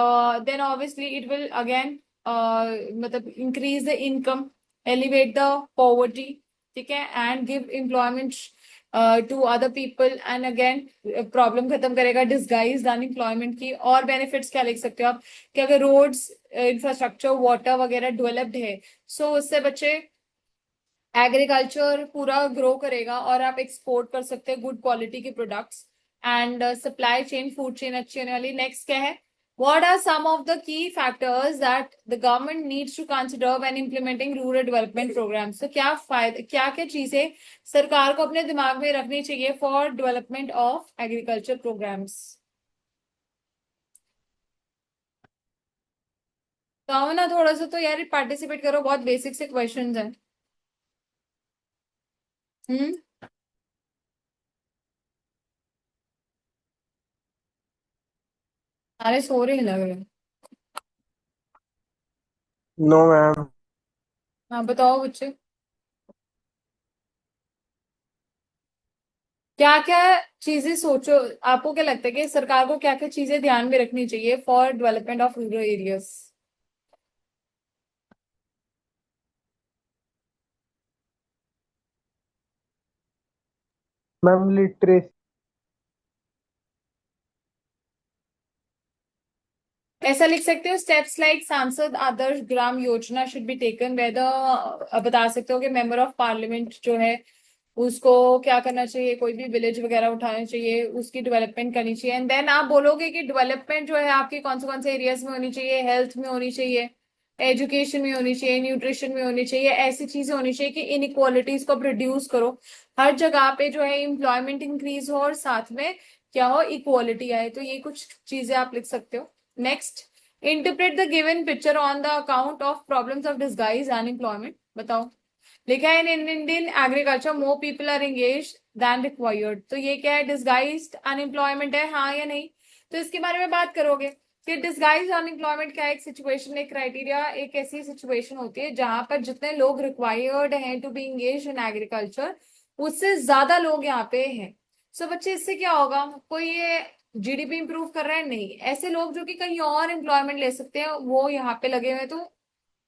then obviously it will again मतलब increase the income, elevate the poverty, ठीक है, and give employment to other people, and again problem खत्म करेगा disguised unemployment की। और benefits क्या लिख सकते हो आप कि अगर रोड्स, इंफ्रास्ट्रक्चर, वाटर वगैरह डेवलप्ड है, सो उससे बच्चे एग्रीकल्चर पूरा ग्रो करेगा और आप एक्सपोर्ट कर सकते हैं गुड क्वालिटी के products, and supply chain, food chain अच्छी होने वाली। नेक्स्ट क्या है, what are some of the key factors that the government needs to consider when implementing rural development programmes. तो क्या फायदे, क्या क्या चीजें सरकार को अपने दिमाग में रखनी चाहिए for development of agriculture programmes. तो आओ ना थोड़ा सा तो यार पार्टिसिपेट करो, बहुत बेसिक से क्वेश्चंस हैं। हम्म। सारे सो रहे हैं लग रहे हैं। No ma'am. हाँ बताओ बच्चे, क्या क्या चीजें सोचो, आपको क्या लगता है कि सरकार को क्या क्या चीजें ध्यान में रखनी चाहिए for development of rural areas. Ma'am literacy. ऐसा लिख सकते हो, स्टेप्स लाइक सांसद Adarsh Gram Yojana should be taken where the, बता सकते हो कि मेंबर ऑफ पार्लियामेंट जो है उसको क्या करना चाहिए, कोई भी विलेज वगैरह उठाना चाहिए, उसकी डेवलपमेंट करनी चाहिए। एंड देन आप बोलोगे कि डेवलपमेंट जो है आपके कौन से एरियाज में होनी चाहिए, हेल्थ में होनी चाहिए, एजुकेशन में होनी चाहिए, न्यूट्रिशन में होनी चाहिए, ऐसी चीजें होनी चाहिए कि इनइक्वालिटीज को रिड्यूस करो, हर जगह पे जो है एम्प्लॉयमेंट इंक्रीज हो और साथ में क्या हो, इक्वालिटी आए। तो ये कुछ चीजें आप लिख सकते हो। Next, interpret the given picture on the account of problems of disguise unemployment. बताओ। लिखा है in Indian agriculture more people are engage than required. तो ये क्या है, डिसगाइज्ड अनएम्प्लॉयमेंट है, हाँ या नहीं। तो इसके बारे में बात करोगे कि डिसगाइज्ड अनएम्प्लॉयमेंट क्या है, एक सिचुएशन, एक क्राइटेरिया, एक ऐसी सिचुएशन होती है जहां पर जितने लोग रिक्वायर्ड हैं to be engage in agriculture उससे ज्यादा लोग यहाँ पे हैं। सो बच्चे इससे क्या होगा, कोई ये जीडीपी इंप्रूव कर रहा है, नहीं, ऐसे लोग जो कि कहीं और एम्प्लॉयमेंट ले सकते हैं वो यहाँ पे लगे हुए हैं। तो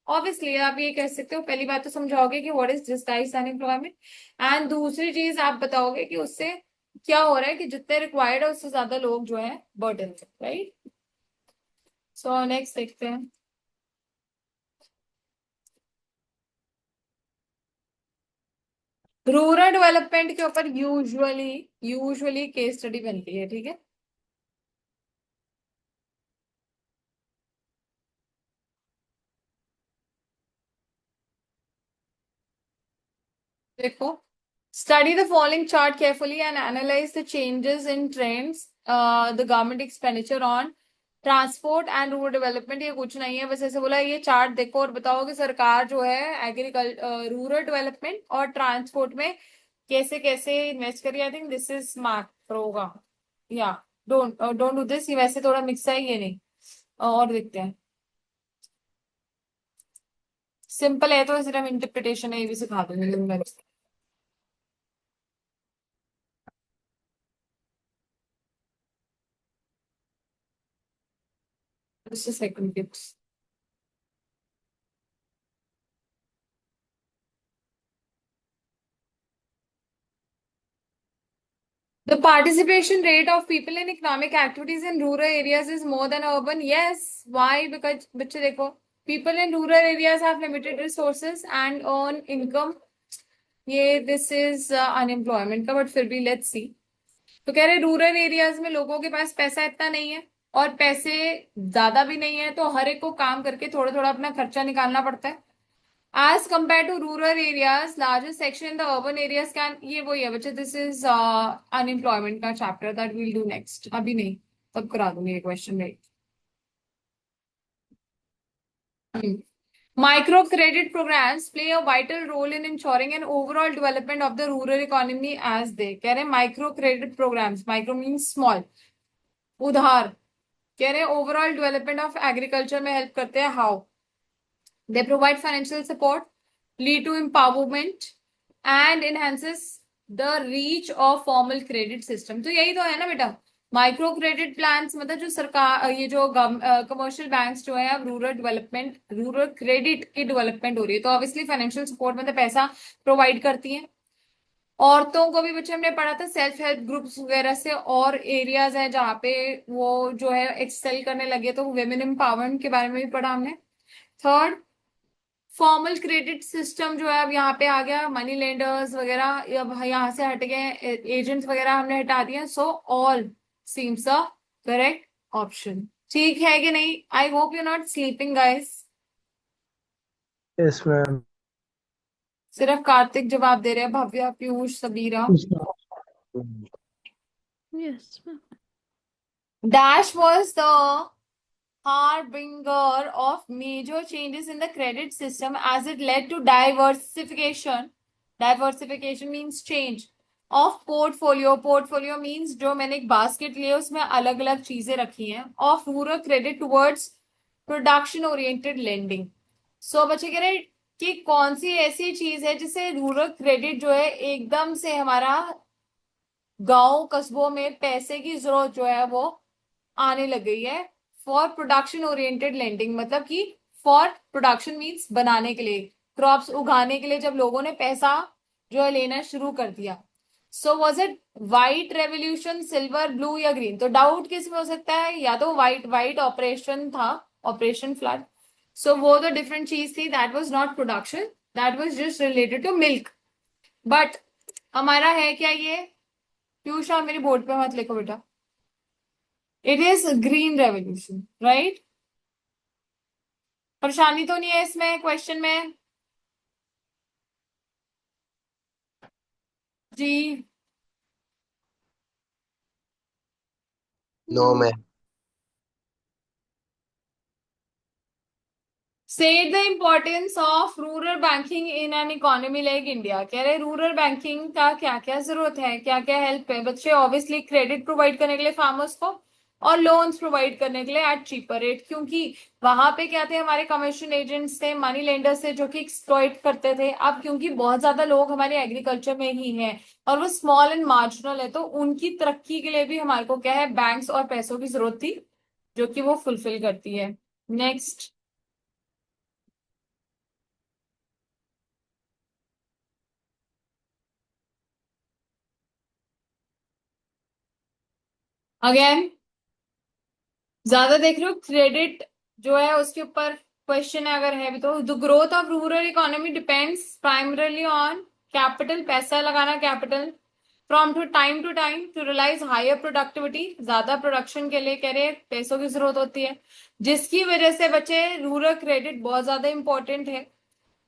ऑब्वियसली आप ये कह सकते हो, पहली बात तो समझाओगे कि what is disguised unemployment, and दूसरी चीज आप बताओगे कि उससे क्या हो रहा है कि जितने रिक्वायर्ड है उससे ज्यादा लोग जो है बर्डन है, राइट। सो नेक्स्ट देखते हैं। रूरल डेवलपमेंट के ऊपर यूजुअली यूजुअली केस स्टडी बनती है, ठीक है। देखो, study the following chart carefully and analyze the changes in trends, the government expenditure on transport and rural development. ये कुछ नहीं है, बस ऐसे बोला ये चार्ट देखो और बताओ कि सरकार जो है एग्रीकल्चर, रूरल डेवलपमेंट और ट्रांसपोर्ट में कैसे कैसे इन्वेस्ट करिए। I think this is macro होगा, या डोंट डू दिस, ये वैसे थोड़ा मिक्स है, ये नहीं। और देखते हैं, सिंपल है तो सिर्फ इंटरप्रिटेशन है, ये भी सिखा दूंगी। Second tips, the participation rate of people in economic activities in rural areas is more than urban. Yes. Why? Because बच्चे देखो, people in rural areas have limited resources and earn income. ये this is unemployment का, but फिर भी let's see। तो कह रहे rural areas में लोगों के पास पैसा इतना नहीं है और पैसे ज्यादा भी नहीं है, तो हर एक को काम करके थोड़ा थोड़ा अपना खर्चा निकालना पड़ता है। As compared to rural areas, largest section in the urban areas can, ये वही है बच्चे, दिस इज अनएम्प्लॉयमेंट का chapter that will do next, अभी नहीं, तब करा दूंगी ये क्वेश्चन में। Micro credit programs play a vital role in ensuring an overall development of the rural economy as they, कह रहे micro credit programmes, micro means small, उधार, कह रहे ओवरऑल डेवलपमेंट ऑफ एग्रीकल्चर में हेल्प करते हैं। How? They provide financial support, lead to empowerment, and enhances the reach of formal credit system। तो यही तो है ना बेटा, माइक्रो क्रेडिट प्लान्स, मतलब जो सरकार, ये जो कमर्शियल बैंक्स जो है अब रूरल डेवलपमेंट, रूरल क्रेडिट की डेवलपमेंट हो रही है, तो ऑब्वियसली फाइनेंशियल सपोर्ट मतलब पैसा प्रोवाइड करती हैं। औरतों को भी बच्चे हमने पढ़ा था, सेल्फ हेल्प ग्रुप्स वगैरह से, और एरियाज है जहाँ पे वो जो है एक्सेल करने लगे, तो वुमेन एम्पावरमेंट के बारे में भी पढ़ा हमने। थर्ड, फॉर्मल क्रेडिट सिस्टम जो है अब यहाँ पे आ गया, मनी लेंडर्स वगैरह अब यहाँ से हट गए, एजेंट्स वगैरह हमने हटा दिए, so all seems a correct option. ठीक है कि नहीं? I hope you not sleeping guys. Yes ma'am. सिर्फ कार्तिक जवाब दे रहे हैं, Bhavya, Piyush, Sabira. Yes, ma'am. Dash was the harbinger of major changes in the credit system as it led to diversification. Diversification means change of portfolio. Portfolio means जो मैंने एक basket लिया उसमें अलग अलग चीजें रखी हैं, of rural credit towards production oriented lending. So बच्चे कह रहे हैं कि कौन सी ऐसी चीज है जिससे रूरल क्रेडिट जो है एकदम से हमारा गांव कस्बों में पैसे की जरूरत जो है वो आने लग गई है। फॉर प्रोडक्शन ओरिएंटेड लेंडिंग मतलब कि फॉर प्रोडक्शन मींस बनाने के लिए, क्रॉप्स उगाने के लिए जब लोगों ने पैसा जो है लेना शुरू कर दिया। So was it white revolution, silver, blue या ग्रीन? तो डाउट किस में हो सकता है, या तो व्हाइट, व्हाइट ऑपरेशन था, ऑपरेशन फ्लड। सो वो तो डिफरेंट चीज थी, that was not production, that was just related to milk. But हमारा है क्या ये? पीयूषा मेरी बोर्ड पे मत लिखो बेटा। It is green revolution, right? परेशानी तो नहीं है इसमें क्वेश्चन में जी? No no. Ma'am. State the importance of rural banking in an economy like India। कह रहे रूरल बैंकिंग का क्या क्या जरूरत है, क्या क्या हेल्प है बच्चे? ऑब्वियसली क्रेडिट प्रोवाइड करने के लिए फार्मर्स को, और लोन्स प्रोवाइड करने के लिए एट चीपर रेट, क्योंकि वहां पे क्या थे, हमारे कमीशन एजेंट्स थे, मनी लेंडर्स थे जो कि एक्सप्लॉइट करते थे। अब क्योंकि बहुत ज्यादा लोग हमारे एग्रीकल्चर में ही हैं और वो स्मॉल एंड मार्जिनल है, तो उनकी तरक्की के लिए भी हमारे को क्या है, बैंक्स और पैसों की जरूरत थी जो कि वो फुलफिल करती है। नेक्स्ट। अगेन ज्यादा देख रहे हो क्रेडिट जो है उसके ऊपर क्वेश्चन है, अगर है भी तो। The growth of rural economy depends primarily on capital, पैसा लगाना capital, from to time to realise higher productivity, ज्यादा प्रोडक्शन के लिए कह रहे पैसों की जरूरत होती है, जिसकी वजह से बच्चे रूरल क्रेडिट बहुत ज्यादा इंपॉर्टेंट है।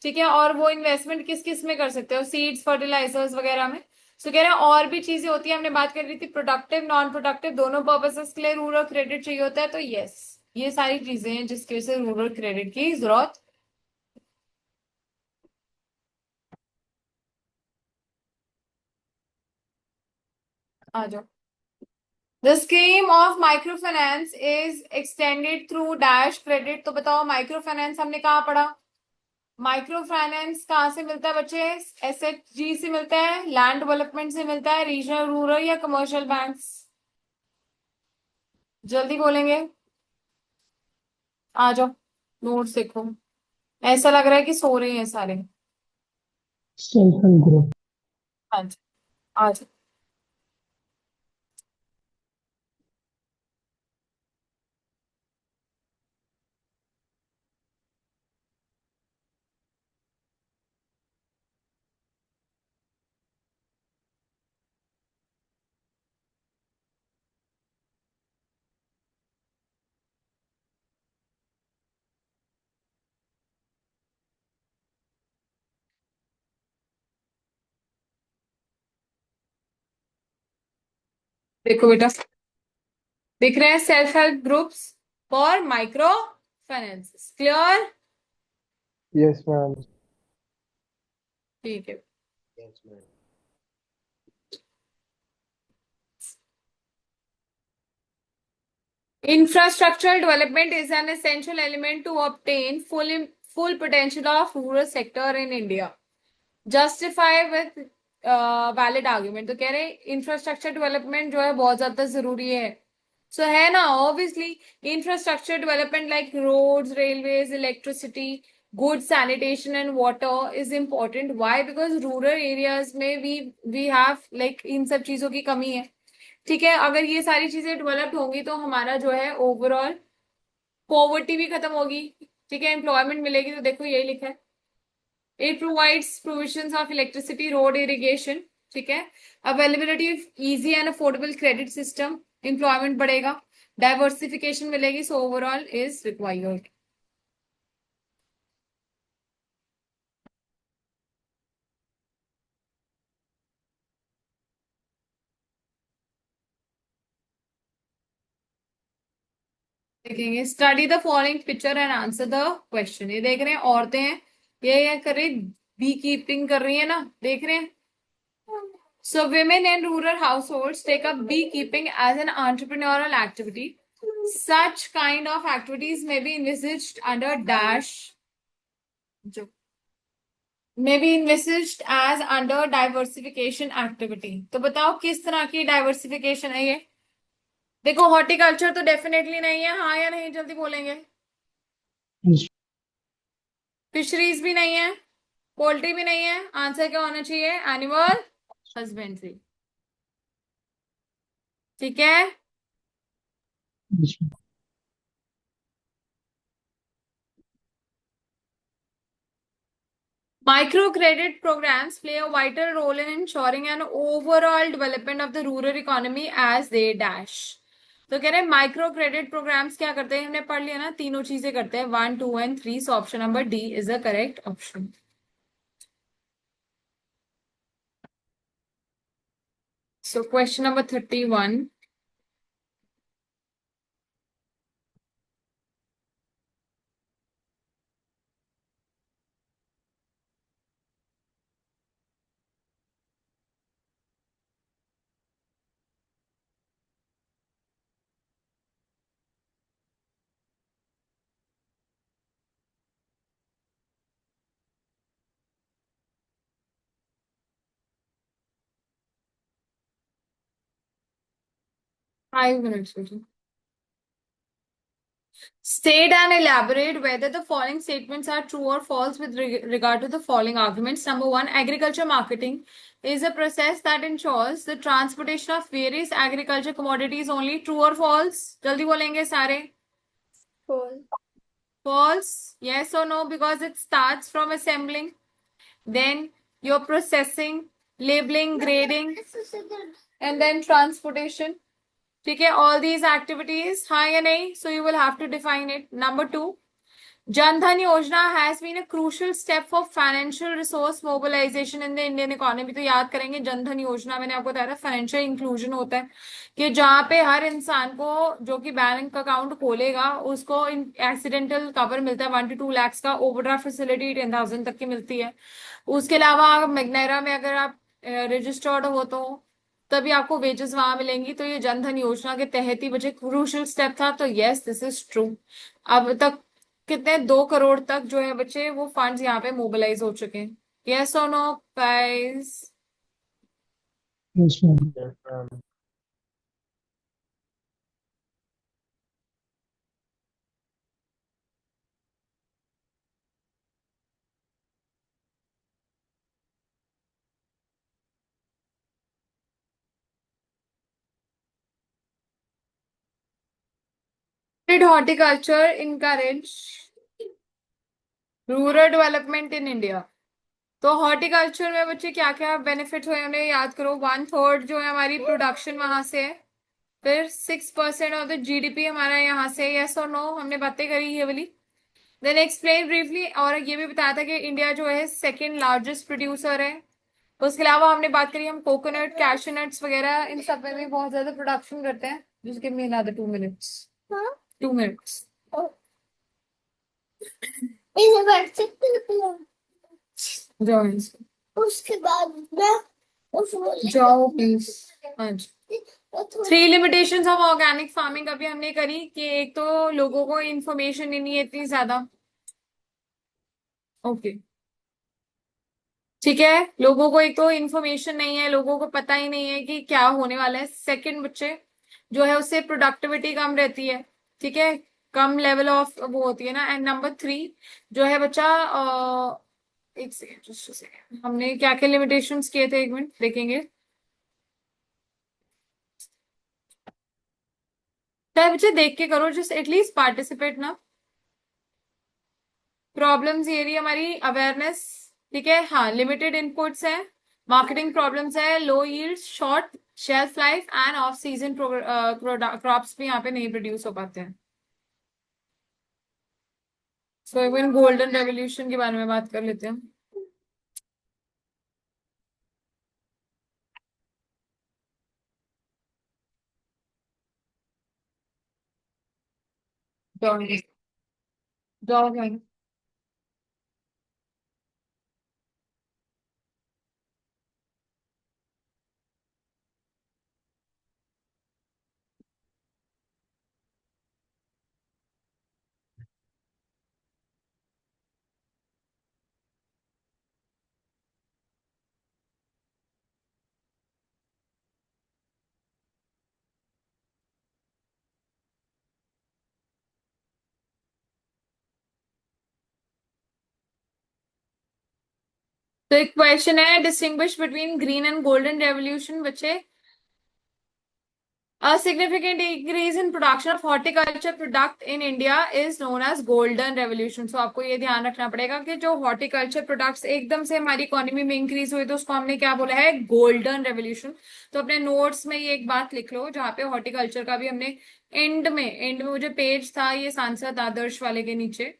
ठीक है, और वो इन्वेस्टमेंट किस किस में कर सकते हो, सीड्स, फर्टिलाइजर्स वगैरह में। सो कह रहे हैं और भी चीजें होती है, हमने बात कर रही थी प्रोडक्टिव नॉन प्रोडक्टिव दोनों पर्पसेस के लिए रूरल क्रेडिट चाहिए होता है, तो यस ये सारी चीजें हैं जिसकी वजह से रूरल क्रेडिट की जरूरत। आ जाओ। The scheme of micro finance is extended through dash credit. तो बताओ माइक्रो फाइनेंस हमने कहाँ पढ़ा? माइक्रो फाइनेंस कहाँ से मिलता है बच्चे? एसएचजी से मिलता है, लैंड डेवलपमेंट से मिलता है, रीजनल रूरल या कमर्शियल बैंक्स? जल्दी बोलेंगे, आ जाओ नोट्स देखो। ऐसा लग रहा है कि सो रहे हैं सारे। Self help group. हाँ जी, आ जाओ। देखो बेटा, दिख रहे हैं self help groups for micro finance, clear? Yes ma'am. ठीक है। Yes ma'am. Infrastructural development is an essential element to obtain full potential of rural sector in India. Justify with valid argument. तो कह रहे इंफ्रास्ट्रक्चर डेवलपमेंट जो है बहुत ज्यादा जरूरी है। सो है ना, obviously infrastructure development like roads, railways, electricity, good sanitation and water is important. Why? Because rural areas में वी हैव लाइक इन सब चीजों की कमी है। ठीक है, अगर ये सारी चीजें डेवलप्ड होंगी तो हमारा जो है ओवरऑल पॉवर्टी भी खत्म होगी। ठीक है, एम्प्लॉयमेंट मिलेगी। तो देखो यही लिखा है, It provides provisions of electricity, road irrigation, ठीक है. Availability of easy and affordable credit system, employment बढ़ेगा, diversification मिलेगी, so overall is required. देखेंगे, study the following picture and answer the question. ये देख रहे हैं औरतें हैं, ये कर रही, बी कीपिंग कर रही है ना, देख रहे हैं. So women in rural households take up beekeeping as an entrepreneurial activity. Such kind of activities may be envisaged under dash, may be envisaged as under diversification activity. तो बताओ किस तरह की डाइवर्सिफिकेशन है ये. देखो हॉर्टिकल्चर तो डेफिनेटली नहीं है, हाँ या नहीं जल्दी बोलेंगे. Yes. फिशरीज भी नहीं है, पोल्ट्री भी नहीं है. आंसर क्या होना चाहिए? Animal husbandry. ठीक है. Yes, ma'am. Microcredit programs play a vital role in ensuring an overall development of the rural economy as they dash. तो कह रहे हैं माइक्रो क्रेडिट प्रोग्राम्स क्या करते हैं, हमने पढ़ लिया ना, तीनों चीजें करते हैं, 1, 2 and 3. So option number D is the correct option. So question number 31. Five minutes. State and elaborate whether the following statements are true or false with regard to the following arguments. Number one, agriculture marketing is a process that ensures the transportation of various agriculture commodities only. True or false? जल्दी बोलेंगे सारे. False. Yes or no? Because it starts from assembling, then your processing, labeling, grading, and then transportation. ठीक है, all these activities, हाँ या नहीं? So you will have to define it. Number two, Jan Dhan Yojana has been a crucial step for financial resource mobilization in the Indian economy. तो याद करेंगे जन धन योजना, मैंने आपको बताया था फाइनेंशियल इंक्लूजन होता है कि जहां पे हर इंसान को जो कि बैंक अकाउंट खोलेगा उसको एक्सीडेंटल कवर मिलता है 1 to 2 lakhs का. ओवरड्राफ्ट फैसिलिटी 10,000 तक की मिलती है. उसके अलावा मैग्नेरा में अगर आप रजिस्टर्ड हो तो तभी आपको वेजेस वहां मिलेंगी. तो ये जन धन योजना के तहत ही बच्चे क्रूशियल स्टेप था. तो यस दिस इज ट्रू. अब तक कितने 2 करोड़ तक जो है बच्चे वो फंड्स यहाँ पे मोबिलाइज हो चुके हैं. यस और no guys? Yes, ma'am. Yes, ma'am. Did horticulture encourage rural development in India? तो हॉर्टिकल्चर में बच्चे क्या क्या बेनिफिट हुए उन्हें याद करो. 1/3 जो है हमारी प्रोडक्शन वहां से है. फिर 6% ऑफ द जीडीपी हमारा यहाँ से. यस और नो? हमने बातें करी ये वाली. Then explain briefly. और ये भी बताया था कि इंडिया जो है सेकेंड लार्जेस्ट प्रोड्यूसर है. उसके अलावा हमने बात करी हम कोकोनट, कैशू नट्स वगैरह इन सब में भी बहुत ज्यादा प्रोडक्शन करते हैं. Just give me another 2 minutes. 2 minutes. जाओ यहाँ से. उसके बाद मैं जाओ प्लीज. हाँ जी. 3 limitations ऑफ ऑर्गेनिक फार्मिंग अभी हमने करी कि एक तो लोगों को इंफॉर्मेशन नहीं है इतनी ज्यादा. ओके ठीक है, लोगों को एक तो इंफॉर्मेशन नहीं है, लोगों को पता ही नहीं है कि क्या होने वाला है. सेकंड बच्चे जो है उससे प्रोडक्टिविटी कम रहती है. ठीक है, कम लेवल ऑफ वो होती है ना. एंड नंबर 3 जो है बच्चा एक सेकेंड, जस्ट सेकेंड, हमने क्या क्या लिमिटेशंस किए थे, 1 मिनट देखेंगे. चाहे बच्चे देख के करो, जस्ट एटलीस्ट पार्टिसिपेट ना. प्रॉब्लम्स ये रही हमारी अवेयरनेस, ठीक है, हाँ, लिमिटेड इनपुट्स है, मार्केटिंग प्रॉब्लम्स है, low yield, short shelf life and off season crops भी यहाँ पे नहीं प्रोड्यूस हो पाते हैं। सो इवन गोल्डन रेवोल्यूशन के बारे में बात कर लेते हैं। जाओ जाओ जाओ। तो एक क्वेश्चन है, distinguish between green and golden revolution बच्चे। A significant increase in production of horticulture product in India is known as golden revolution. So आपको ये ध्यान रखना पड़ेगा कि जो horticulture products एकदम से हमारी इकोनॉमी में इंक्रीज हुए तो उसको हमने क्या बोला है, गोल्डन रेवोल्यूशन। तो अपने नोट्स में ये एक बात लिख लो जहाँ पे हॉर्टिकल्चर का भी हमने एंड में वो जो पेज था ये सांसद आदर्श वाले के नीचे,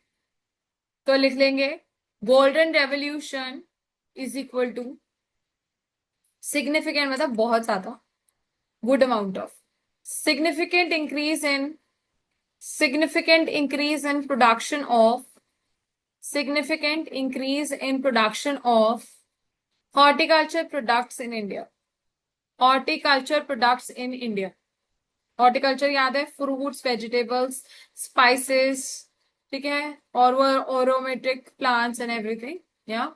तो लिख लेंगे golden revolution is equal to significant, मतलब बहुत ज्यादा, good amount of significant increase in significant increase in production of significant increase in production of horticulture products in India, horticulture products in India। horticulture याद है, fruits, vegetables, spices, ठीक है, और वो aromatic plants and everything, yeah।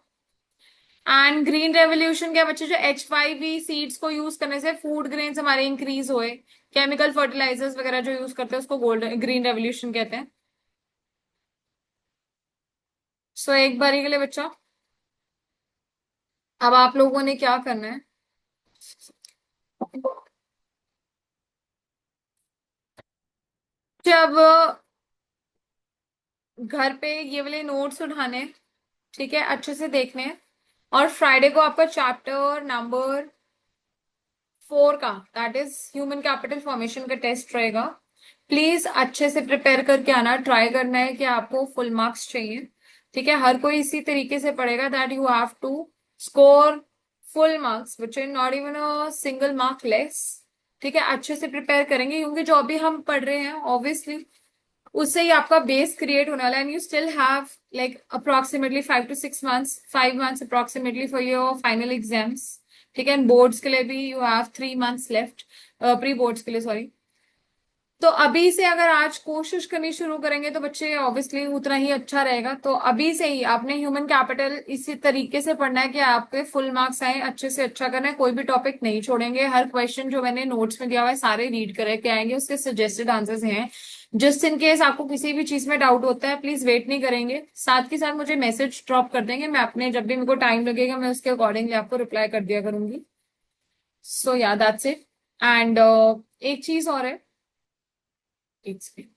And green revolution क्या बच्चे, जो H5B seeds को यूज करने से फूड ग्रेन्स हमारे इंक्रीज हुए, केमिकल फर्टिलाइजर्स वगैरह जो यूज करते हैं उसको गोल्डन ग्रीन रेवोल्यूशन कहते हैं। सो एक बारी के लिए बच्चा, अब आप लोगों ने क्या करना है, जब घर पे ये वाले नोट्स उठाने, ठीक है, अच्छे से देखने हैं, और फ्राइडे को आपका चैप्टर नंबर 4 का, that is human capital formation का टेस्ट रहेगा। प्लीज अच्छे से प्रिपेयर करके आना, ट्राई करना है कि आपको फुल मार्क्स चाहिए, ठीक है। हर कोई इसी तरीके से पढ़ेगा that you have to score full marks बच्चे, not even a single mark less, ठीक है। अच्छे से प्रिपेयर करेंगे क्योंकि जो अभी हम पढ़ रहे हैं ऑब्वियसली उससे ही आपका बेस क्रिएट होने वाला है, and you still have like approximately 5 to 6 months, 5 months approximately for your final exams, ठीक है। बोर्ड्स के लिए भी you have 3 months left, pre boards के लिए सॉरी। तो अभी से अगर आज कोशिश करनी शुरू करेंगे तो बच्चे ऑब्वियसली उतना ही अच्छा रहेगा। तो अभी से ही आपने ह्यूमन कैपिटल इसी तरीके से पढ़ना है कि आपके फुल मार्क्स आए, अच्छे से अच्छा करना है, कोई भी टॉपिक नहीं छोड़ेंगे। हर क्वेश्चन जो मैंने नोट्स में दिया हुआ है सारे रीड करके आएंगे, उसके सजेस्टेड आंसर्स हैं। जस्ट इन केस आपको किसी भी चीज में डाउट होता है प्लीज वेट नहीं करेंगे, साथ के साथ मुझे मैसेज ड्रॉप कर देंगे, मैं अपने जब भी मेरे को टाइम लगेगा मैं उसके अकॉर्डिंगली आपको रिप्लाई कर दिया करूंगी। सो या दैट्स इट। एंड एक चीज और है, एक सेकेंड,